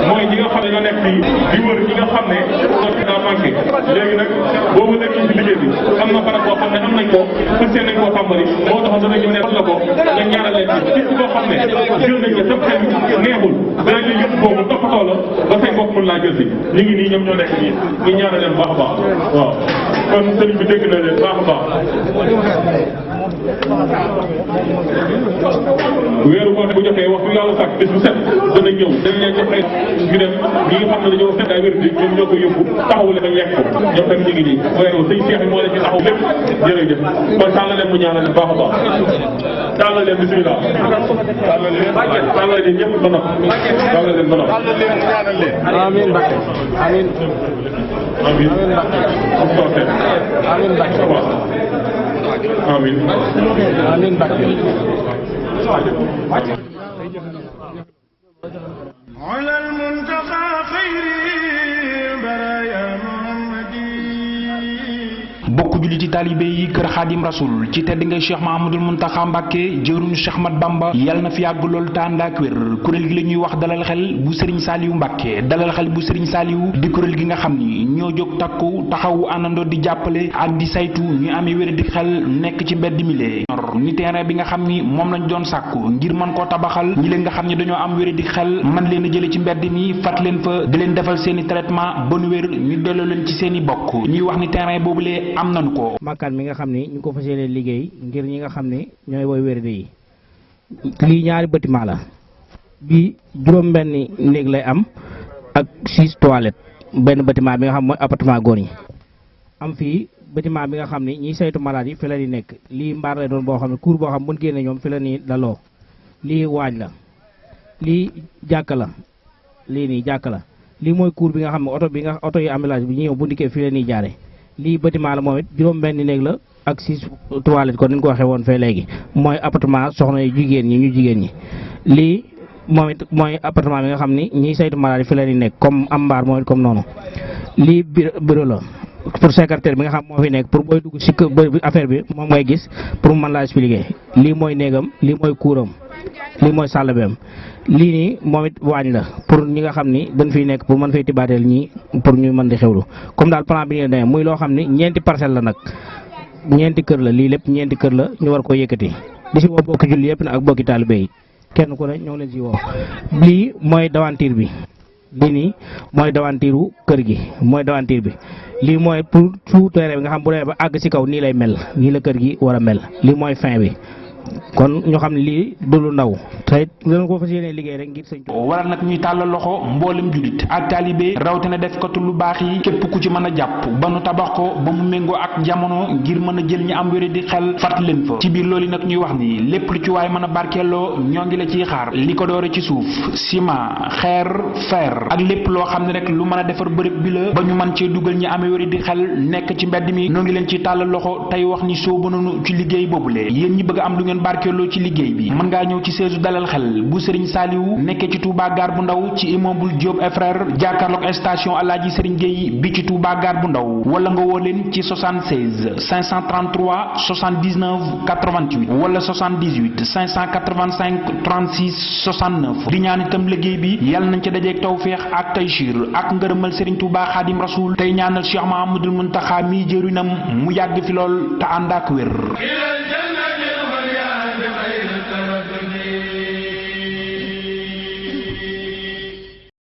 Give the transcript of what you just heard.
mooy ñi nga xam ne ñoo nekk fii di wër ñi nga xam ne ndox daa manqué léegi nag boobu nekk ci liggéey bi am na barab boo xam ne am nañ ko fas yéene nañ koo tàmbali moo tax dana ñëw ne fan la ko nga ñaanal leen ci képp koo xam ne jël nañ ko sam xel neexul danañ la yëpp boobu toppatoo la ba say mbokk mën laa jël si ñu ngi nii ñoom ñoo nekk nii ñu ñaanal leen baax a baax waaw kon sëriñ bi dégg na leen baax a baax weeru koor bu jotee waxtu yàlla sàkk bés bu set dana ñëw dañ leen jox ay ñu dem ñi nga xam ne dañoo fekk ay wér di ñoom ñoo ko yóbbu taxawu leen lekk ko ñoom tamit ñu ngi nii weeru sëñ Cheikh moo leen ci taxaw lépp jërëjëf kon tàllal leen mu ñaanal leen baax a baax tàllal leen bismillah tàllal leen ñëpp ba nopp tàllal leen ba nopp amiin Mbacke amiin amiin amiin Mbacke amiin amiin Mbacke على المنتقى خير البرايا محمدي bokk julli ci talibé yi kër Xaadim Rasul ci tedd ngay Cheikh Mahamadul Muntaxa Mbàkke jëruñu Cheikh Mat Bamba yàlla na fi yàgg lool te ànd ak wér kuréel gi la ñuy wax dalal xel bu Serigne Saliou Mbàkke dalal xel bu Serigne Saliou di kuréel gi nga xam ni ñoo jóg takku taxawu àndandoo di jàppale ak di saytu ñu amee wér di xel nekk ci mbedd mi lee ni terrain bi nga xam ni moom lañ doon sàkku ngir mën koo tabaxal ñi leen nga xam ne dañoo am wér di xel man leen a jële ci mbedd mi fat leen fa di leen defal seeni traitement ba nu wér ñu delloo leen ci seeni bokk ñuy wax ni terrain boobu lee am nañu ko makkaan mi nga xam ni ñu ko fas yéene liggéey ngir ñi nga xam ne ñooy woy wérde yi lii ñaari bâtiment la bi juróom benni néeg lay am ak 6 toilettes benn bâtiment bi nga xam mooy appartement góor ñi am fii bâtiment bi nga xam ni ñiy saytu malade yi fi la ñuy nekk lii mbaar lay doon boo xam ne cour boo xam mën génne ñoom fi la ñuy daloo lii waañ la lii jàkka la lii nii jàkka la lii mooy cour bi nga xam ne oto yi ambulance bi ñëw bu ndikkee fi la ñuy jaare lii bâtiment la moom it juróom benn néeg la ak 6 toilettes kon ni ñu ko waxee woon fee léegi mooy appartement soxna yu jigéen ñi ñu jigéen ñi lii moom it mooy appartement bi nga xam ni ñiy saytu malade fi la ñuy nekk comme am mbaar moom it comme noonu lii bureau la pour secrétaire bi nga xam moo fi nekk pour booy dugg si affaire bi moom ngay gis pour mu mën laa expliquer lii mooy néegam lii mooy kuuram lii mooy salle beem lii nii moom it waañ la pour ñi nga xam ni dañ fiy nekk pour mën fay tibaateel ñii pour ñu mën di xewlu comme daal plan bi ñu demee muy loo xam ni ñeenti parcelle la nag ñeenti kër la lii lépp ñeenti kër la ñu war koo yëkkati di si woo bokki julli yëpp nag ak bokki taalibe yi kenn ku ne ñoo leen si woo lii mooy devanture bi lii nii mooy devantiru kër gi mooy devanture bi lii mooy pour tout terrain bi nga xam bu demee ba àgg si kaw nii lay mel nii la kër gi war a mel lii mooy fin bi kon ñu xam ne lii du lu ndaw te dana ko fas yéene liggéey rek ngir sëñ waral nag ñuy tàllal loxo mboolem julit ak taalibe rawatina def katu lu baax yi képp ku ci mën a jàpp ba nu tabax ko ba mu méngoo ak jamono ngir mën a jël ñi am wéré di xel fàtt leen fa ci biir loolu nag ñuy wax ni lépp lu ci waay mën a barkeeloo ñoo ngi la ciy xaar li ko doore ci suuf ciment xeer fer ak lépp loo xam ne rek lu mën a defar bërëb bi la ba ñu mën cee dugal ñi amee wéré di xel nekk ci mbedd mi ñoo ngi leen ci tàllal loxo tey wax ni soobu nañu ci liggéey boobule yéen ñi bëgg am lu ngeen barkeeloo ci liggéey bi mën ngaa ñëw ci seesu dalal xel bu Serigne Saliou nekkee ci Touba Gare bu ndaw ci immeuble Diop et frère jàkkaarloog station Alaaji Serigne Gueye bi ci Touba Gare bu ndaw wala nga woo leen ci 76 533 79 88 wala 78 585 36 69 di ñaan itam liggéey bi yàlla nañ ca dajeeg tawféex ak taysiir ak ngërëmal Serigne Touba Khadim Rasoul tey ñaanal Cheikh Mahamadul Muntaxa mi jëriñam mu yàgg fi lool te ànd ak wér